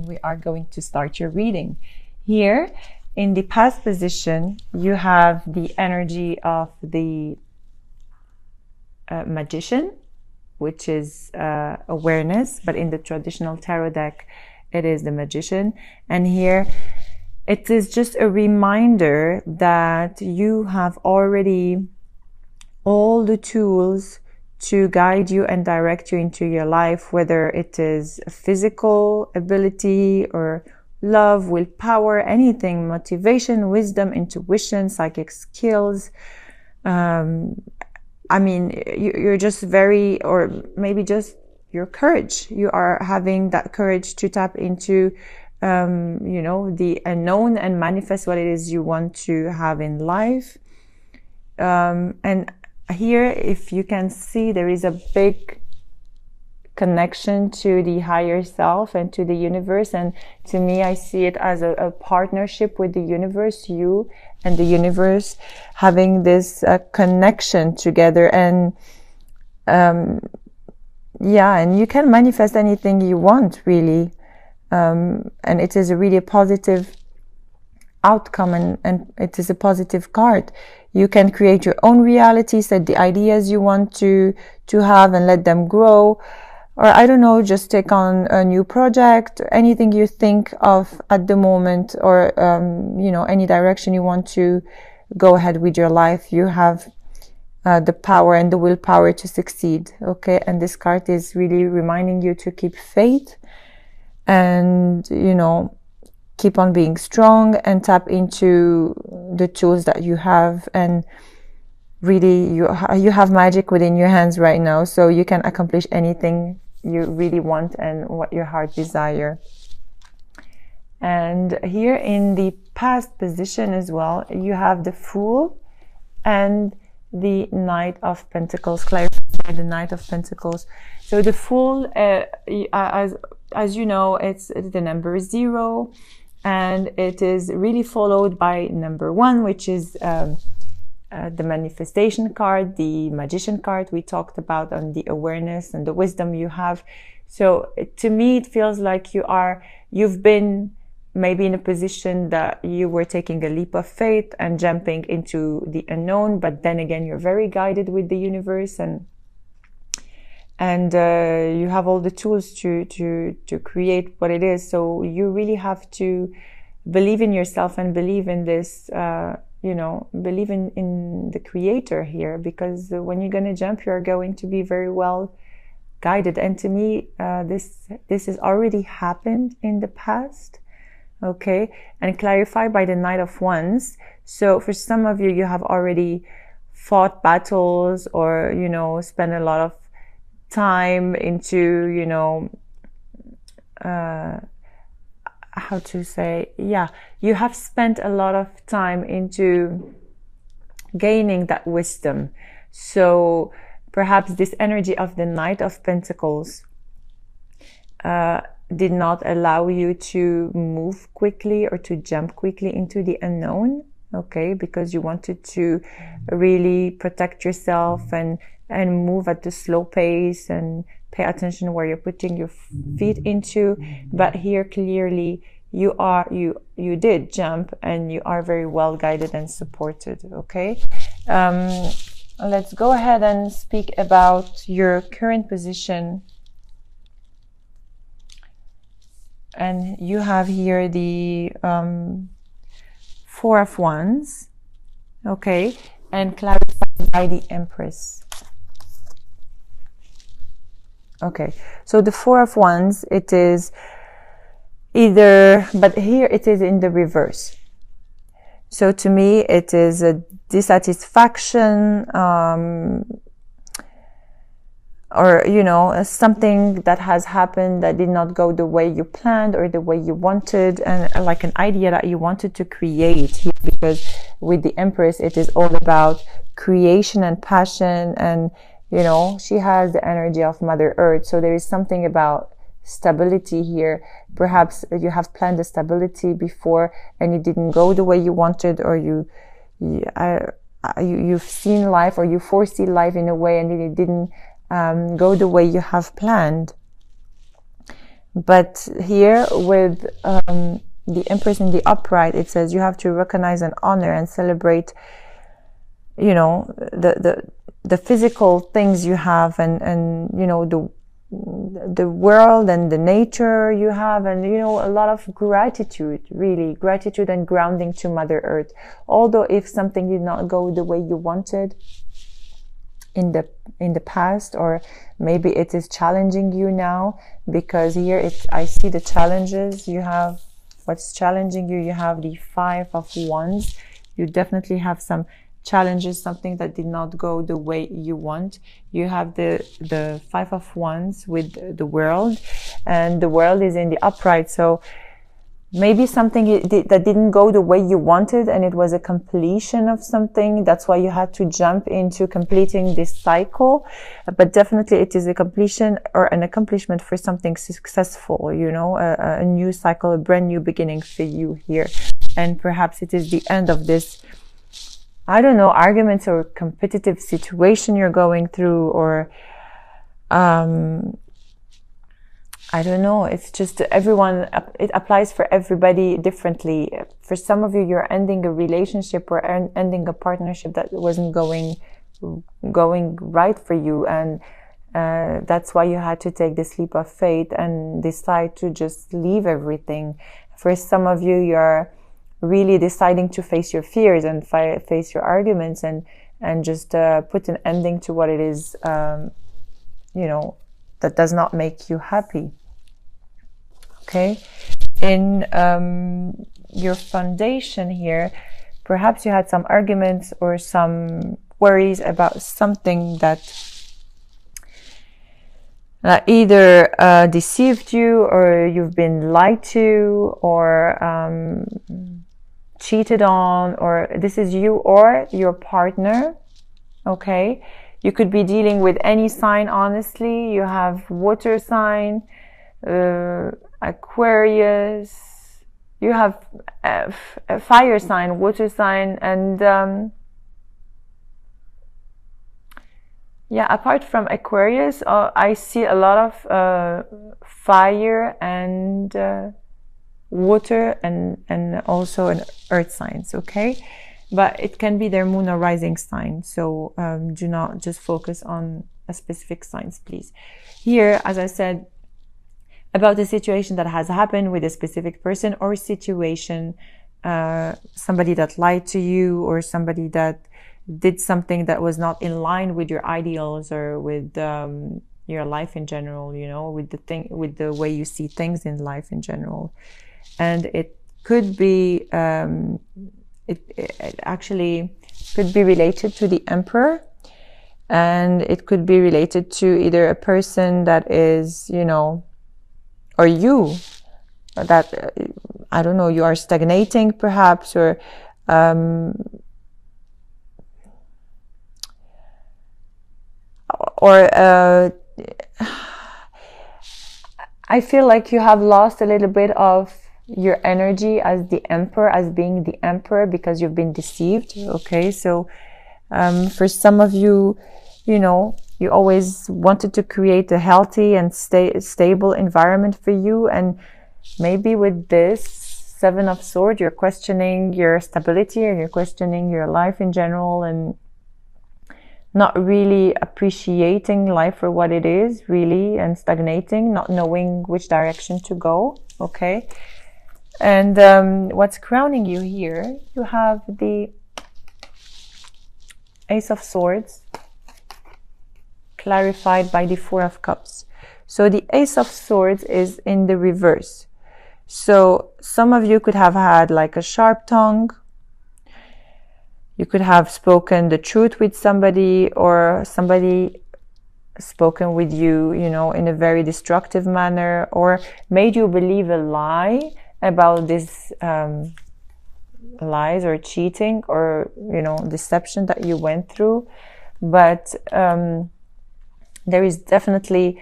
We are going to start your reading. Here in the past position, you have the energy of the magician, which is awareness, but in the traditional tarot deck, it is the magician. And here it is just a reminder that you have already all the tools to guide you and direct you into your life, whether it is physical ability or love, willpower, anything, motivation, wisdom, intuition, psychic skills. I mean, you're just very, or maybe just your courage. You are having that courage to tap into, you know, the unknown and manifest what it is you want to have in life. And here, if you can see, there is a big connection to the higher self and to the universe. And to me, I see it as a partnership with the universe, you and the universe having this connection together. And yeah, and you can manifest anything you want, really. And it is really a positive outcome, and it is a positive card. You can create your own reality, set the ideas you want to have and let them grow. Or I don't know, just take on a new project, anything you think of at the moment, or, you know, any direction you want to go ahead with your life. You have the power and the willpower to succeed. Okay. And this card is really reminding you to keep faith and, you know, keep on being strong and tap into the tools that you have. And really, you have magic within your hands right now, so you can accomplish anything you really want and what your heart desire. And here in the past position as well, you have the Fool and the Knight of Pentacles. Clarify the Knight of Pentacles. So the Fool, as you know, it's the number 0. And it is really followed by number 1, which is the manifestation card, the magician card we talked about, on the awareness and the wisdom you have. So to me, it feels like you've been maybe in a position that you were taking a leap of faith and jumping into the unknown, but then again, you're very guided with the universe, and you have all the tools to create what it is. So you really have to believe in yourself and believe in this, you know, believe in the creator here, because when you're going to jump, you're going to be very well guided. And to me, this has already happened in the past. Okay. And clarify by the Knight of Wands. So for some of you, you have already fought battles, or, you know, spent a lot of time into, you know, how to say, yeah, you have spent a lot of time into gaining that wisdom. So perhaps this energy of the Knight of Pentacles did not allow you to move quickly or to jump quickly into the unknown. Okay, because you wanted to really protect yourself and move at the slow pace and pay attention where you're putting your feet into. But here, clearly, you did jump, and you are very well guided and supported. Okay. Let's go ahead and speak about your current position. And you have here the 4 of Wands. Okay. And clarified by the Empress. Okay, so the 4 of Wands, it is either, but here it is in the reverse. So to me, it is a dissatisfaction, or, you know, something that has happened that did not go the way you planned or the way you wanted, and like an idea that you wanted to create here, because with the Empress, it is all about creation and passion, and, you know, she has the energy of Mother Earth. So there is something about stability here. Perhaps you have planned the stability before and it didn't go the way you wanted, or you've seen life, or you foresee life in a way and it didn't go the way you have planned. But here with the Empress in the upright, it says you have to recognize and honor and celebrate, you know, the physical things you have, and you know, the world and the nature you have, and you know, a lot of gratitude, really gratitude and grounding to Mother Earth. Although if something did not go the way you wanted in the past, or maybe it is challenging you now, because here I see the challenges you have. What's challenging you? You have the 5 of Wands. You definitely have some challenges, something that did not go the way you want. You have the 5 of Wands with the World, and the World is in the upright. So maybe something that didn't go the way you wanted, and it was a completion of something. That's why you had to jump into completing this cycle. But definitely it is a completion or an accomplishment for something successful, you know, a new cycle, a brand new beginning for you here. And perhaps it is the end of this, I don't know, arguments or competitive situation you're going through, or I don't know. It's just everyone, it applies for everybody differently. For some of you, you're ending a relationship or ending a partnership that wasn't going right for you. And that's why you had to take this leap of faith and decide to just leave everything. For some of you, you're really deciding to face your fears and face your arguments, and just put an ending to what it is, you know, that does not make you happy. Okay, in your foundation here, perhaps you had some arguments or some worries about something that either deceived you, or you've been lied to, or cheated on, or this is you or your partner. Okay, you could be dealing with any sign, honestly. You have water sign, Aquarius, you have a fire sign, water sign, and yeah, apart from Aquarius, I see a lot of fire and water, and also an earth signs. Okay, but it can be their moon or rising sign, so do not just focus on a specific signs, please. Here, as I said, about the situation that has happened with a specific person or situation, somebody that lied to you, or somebody that did something that was not in line with your ideals, or with your life in general, you know, with the way you see things in life in general. And it could be, it actually could be related to the Emperor, and it could be related to either a person that is, you know, or you, that, I don't know, you are stagnating perhaps, or I feel like you have lost a little bit of your energy as the Emperor, as being the Emperor, because you've been deceived. Okay, so for some of you, you know, you always wanted to create a healthy and stable environment for you, and maybe with this 7 of Swords, you're questioning your stability, and you're questioning your life in general, and not really appreciating life for what it is, really, and stagnating, not knowing which direction to go. Okay, and what's crowning you here? You have the Ace of Swords, clarified by the 4 of Cups. So the Ace of Swords is in the reverse. So some of you could have had like a sharp tongue. You could have spoken the truth with somebody, or somebody spoken with you, you know, in a very destructive manner, or made you believe a lie about this lies or cheating, or, you know, deception that you went through. But there is definitely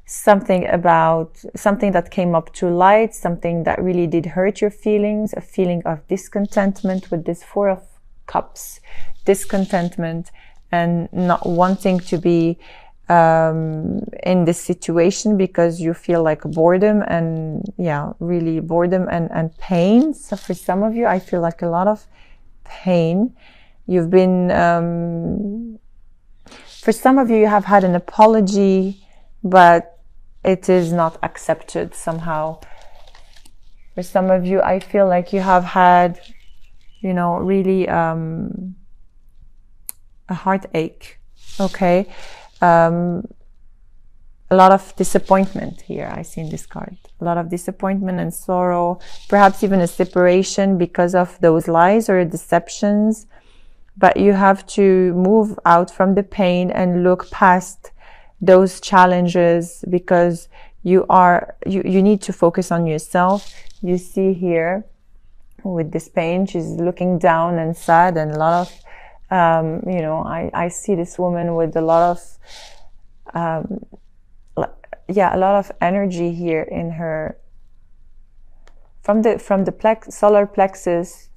something that came up to light, something that really did hurt your feelings, a feeling of discontentment with this 4 of Cups, discontentment, and not wanting to be in this situation because you feel like boredom and really boredom and pain. So for some of you, I feel like a lot of pain. You've been, for some of you, you have had an apology, but it is not accepted somehow. For some of you, I feel like you have had, really a heartache, okay? A lot of disappointment here, I see in this card. A lot of disappointment and sorrow, perhaps even a separation because of those lies or deceptions. But you have to move out from the pain and look past those challenges because you need to focus on yourself. You see here with this pain, she's looking down and sad, and a lot of I see this woman with a lot of a lot of energy here in her from the solar plexus.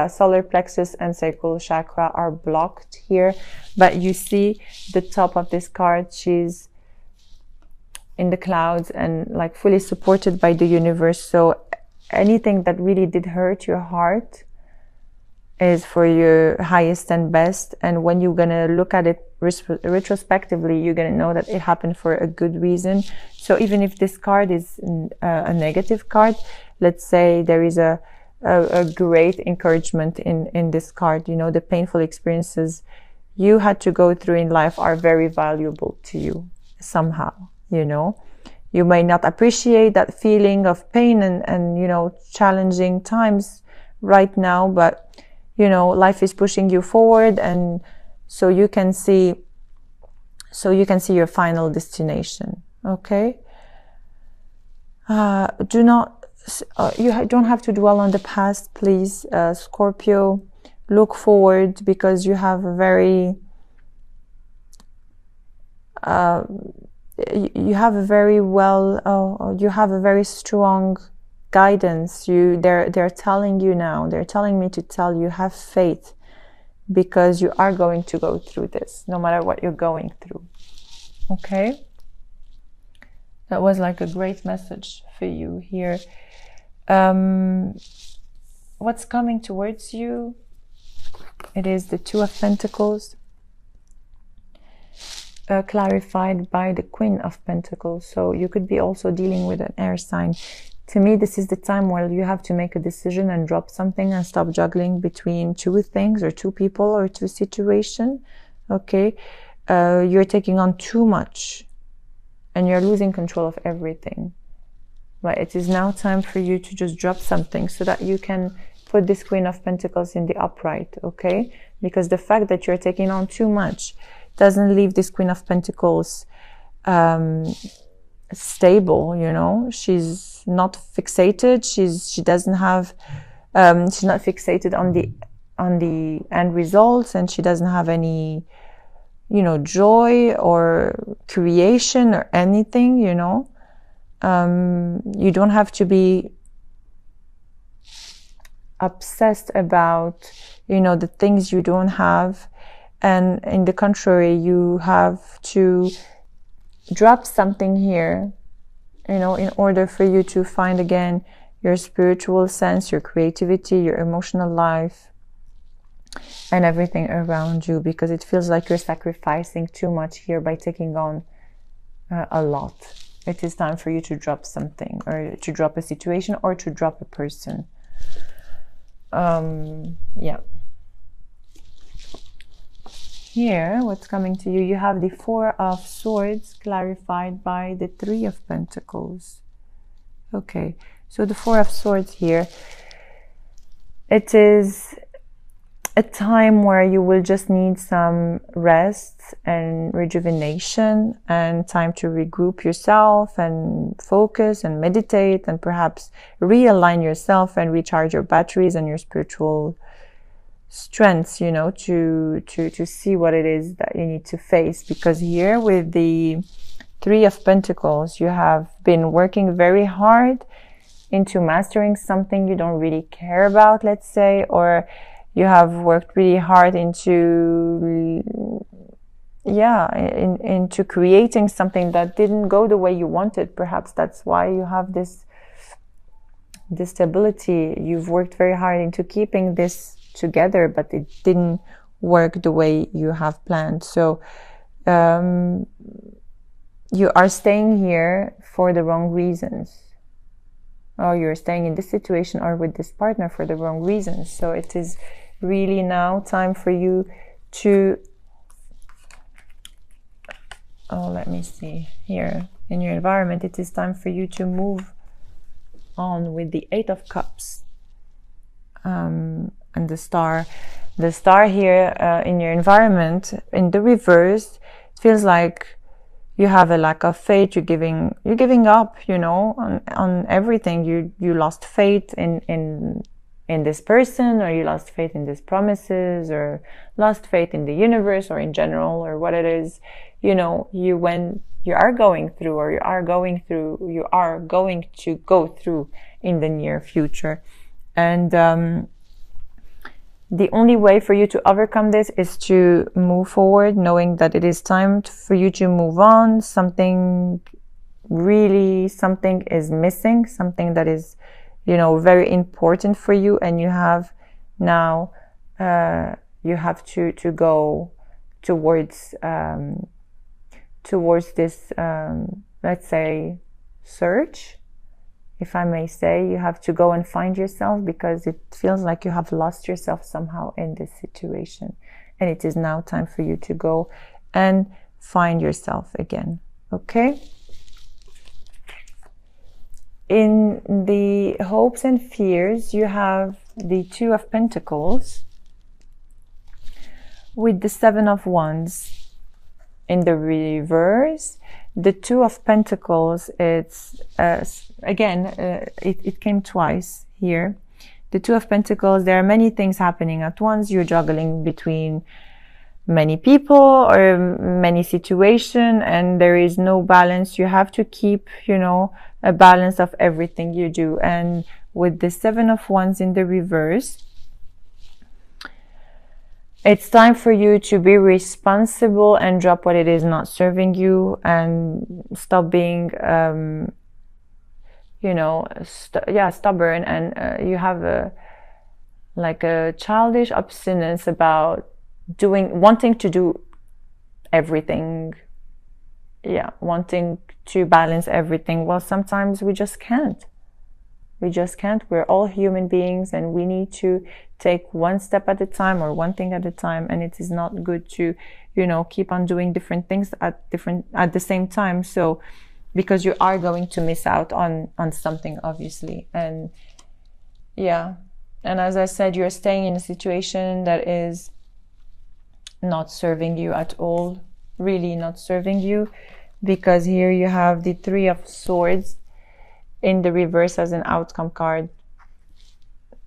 Solar plexus and sacral chakra are blocked here, but you see the top of this card, she's in the clouds and like fully supported by the universe. So anything that really did hurt your heart is for your highest and best, and when you're gonna look at it retrospectively, you're gonna know that it happened for a good reason. So even if this card is a negative card, let's say there is a great encouragement in this card. The painful experiences you had to go through in life are very valuable to you somehow. You may not appreciate that feeling of pain and challenging times right now, but life is pushing you forward, and so you can see your final destination. Okay. You don't have to dwell on the past, please, Scorpio. Look forward, because you have a very you have a very strong guidance. They're telling you now, they're telling me to tell you, have faith, because you are going to go through this no matter what you're going through. Okay, that was like a great message for you here. What's coming towards you? It is the Two of Pentacles, clarified by the Queen of Pentacles. So you could be also dealing with an air sign. To me, this is the time where you have to make a decision and drop something and stop juggling between two things or two people or two situations. Okay, you're taking on too much and you're losing control of everything. But it is now time for you to just drop something so that you can put this Queen of Pentacles in the upright. Okay, because the fact that you're taking on too much doesn't leave this Queen of Pentacles stable. She's not fixated. She doesn't have she's not fixated on the end results, and she doesn't have any joy or creation or anything. You don't have to be obsessed about the things you don't have, and in the contrary, you have to drop something here, in order for you to find again your spiritual sense, your creativity, your emotional life, and everything around you, because it feels like you're sacrificing too much here by taking on a lot. It is time for you to drop something, or to drop a situation, or to drop a person. Here, what's coming to you? You have the Four of Swords, clarified by the Three of Pentacles. Okay, so the Four of Swords here, it is a time where you will just need some rest and rejuvenation, and time to regroup yourself and focus and meditate, and perhaps realign yourself and recharge your batteries and your spiritual strengths, to see what it is that you need to face. Because here with the Three of Pentacles, you have been working very hard into mastering something you don't really care about, let's say, or you have worked really hard into yeah, into creating something that didn't go the way you wanted. Perhaps that's why you have this stability. You've worked very hard into keeping this together, but it didn't work the way you have planned. So you are staying here for the wrong reasons. Or you're staying in this situation or with this partner for the wrong reasons. So it is really now time for you to, let me see here in your environment, it is time for you to move on with the Eight of Cups and the Star. The Star here in your environment in the reverse, it feels like you have a lack of faith. You're giving up, you know, on everything. You lost faith in this person, or you lost faith in these promises, or lost faith in the universe, or in general, or what it is, you know, you are going to go through in the near future. And the only way for you to overcome this is to move forward, knowing that it is time for you to move on. Something is missing, something that is, you know, very important for you, and you have now, you have to go towards this, let's say, search, if I may say. You have to go and find yourself, because it feels like you have lost yourself somehow in this situation. And it is now time for you to go and find yourself again. Okay? In the hopes and fears, you have the Two of Pentacles with the Seven of Wands in the reverse. The Two of Pentacles, it's it came twice here. The Two of Pentacles, there are many things happening at once. You're juggling between many people or many situations, and there is no balance. You have to keep, you know, a balance of everything you do. And with the Seven of Wands in the reverse, it's time for you to be responsible and drop what it is not serving you, and stop being, you know, stubborn. And you have a childish obstinance about wanting to do everything. Yeah, wanting to balance everything. Well, sometimes we just can't. We're all human beings, and we need to take one step at a time, or one thing at a time. And it is not good to, you know, keep on doing different things at the same time. So, because you are going to miss out on something, obviously. And yeah, and as I said, you're staying in a situation that is not serving you at all, really not serving you, because here you have the Three of Swords in the reverse as an outcome card,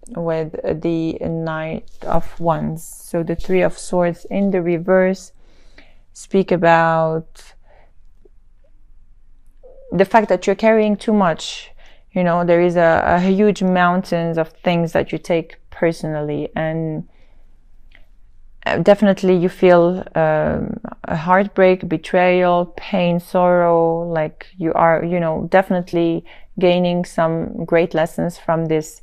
with the Knight of Wands. So the Three of Swords in the reverse speak about the fact that you're carrying too much. You know, there is a huge mountains of things that you take personally, and definitely you feel a heartbreak, betrayal, pain, sorrow, like you are, you know, definitely gaining some great lessons from this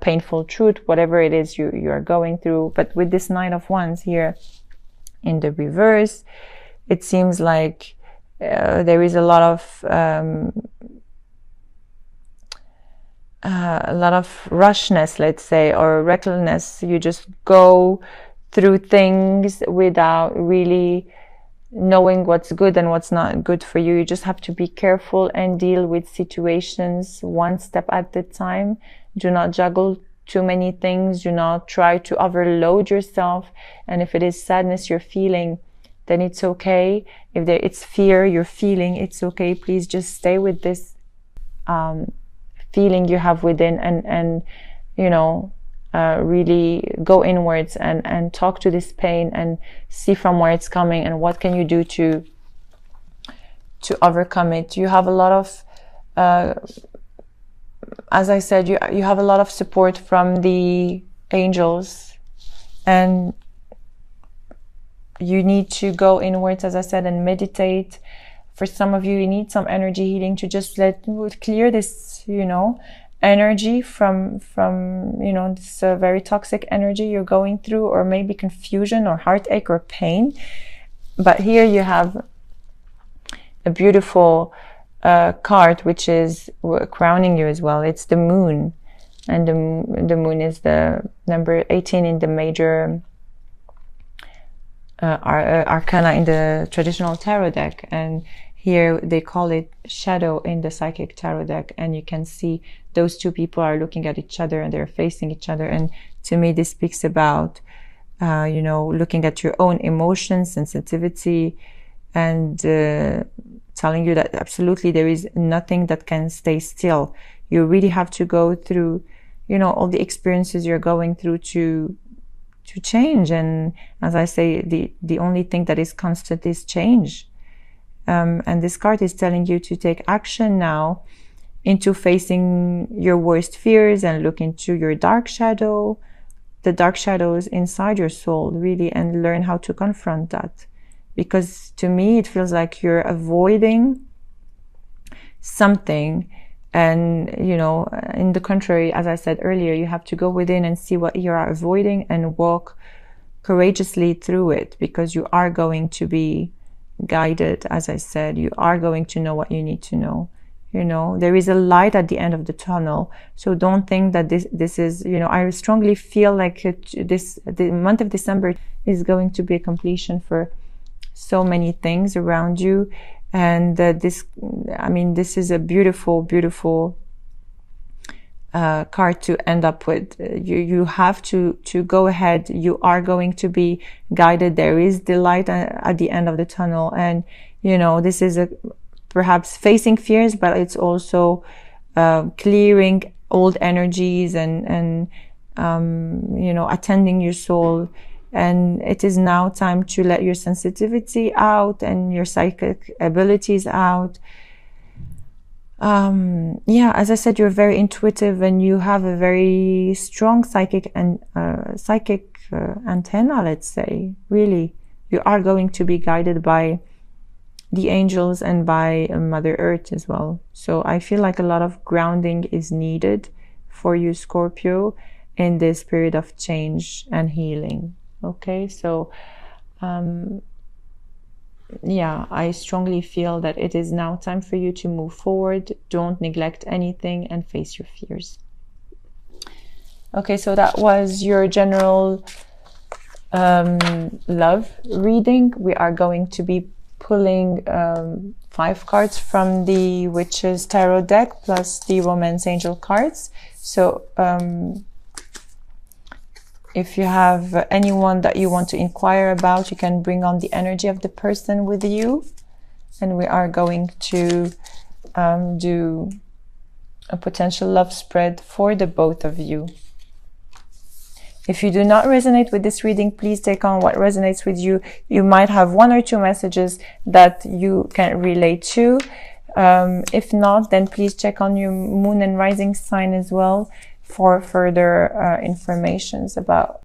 painful truth, whatever it is you are going through. But with this Knight of Wands here in the reverse, it seems like there is a lot of rushness, let's say, or recklessness. You just go through things without really knowing what's good and what's not good for you. You just have to be careful and deal with situations one step at a time. Do not juggle too many things. Do not try to overload yourself. And if it is sadness you're feeling, then it's okay. If it's fear you're feeling, it's okay. Please just stay with this feeling you have within, and you know, really go inwards and talk to this pain and see from where it's coming, and what can you do to overcome it. You have a lot of as I said, you have a lot of support from the angels, and you need to go inwards, as I said, and meditate. For some of you, you need some energy healing to just clear this, you know, energy from you know, this very toxic energy you're going through, or maybe confusion or heartache or pain. But here you have a beautiful card which is crowning you as well. It's the moon, and the moon is the number 18 in the major arcana in the traditional tarot deck, and here they call it shadow in the psychic tarot deck. And you can see those two people are looking at each other and they're facing each other. And to me, this speaks about you know, looking at your own emotions, sensitivity, and telling you that absolutely there is nothing that can stay still. You really have to go through, you know, all the experiences you're going through to change. And as I say, the only thing that is constant is change. And this card is telling you to take action now into facing your worst fears and look into your dark shadow, the dark shadows inside your soul, really, and learn how to confront that. Because to me, it feels like you're avoiding something. And, you know, in the contrary, as I said earlier, you have to go within and see what you are avoiding and walk courageously through it, because you are going to be guided. As I said, you are going to know what you need to know. You know, there is a light at the end of the tunnel. So don't think that this is, you know, I strongly feel like the month of December is going to be a completion for so many things around you. And this is a beautiful, beautiful card to end up with. You have to go ahead. You are going to be guided. There is the light at the end of the tunnel. And, you know, this is perhaps facing fears, but it's also clearing old energies and you know, attending your soul. And it is now time to let your sensitivity out and your psychic abilities out. Yeah, as I said, you're very intuitive and you have a very strong psychic and antenna, let's say. Really, you are going to be guided by the angels and by Mother Earth as well. So I feel like a lot of grounding is needed for you, Scorpio, in this period of change and healing. Okay, so yeah, I strongly feel that it is now time for you to move forward. Don't neglect anything and face your fears. Okay, so that was your general love reading. We are going to be pulling 5 cards from the Witches Tarot deck plus the Romance Angel cards. So if you have anyone that you want to inquire about, you can bring on the energy of the person with you. And we are going to do a potential love spread for the both of you. If you do not resonate with this reading, please take on what resonates with you. You might have 1 or 2 messages that you can relate to. If not, then please check on your moon and rising sign as well for further informations about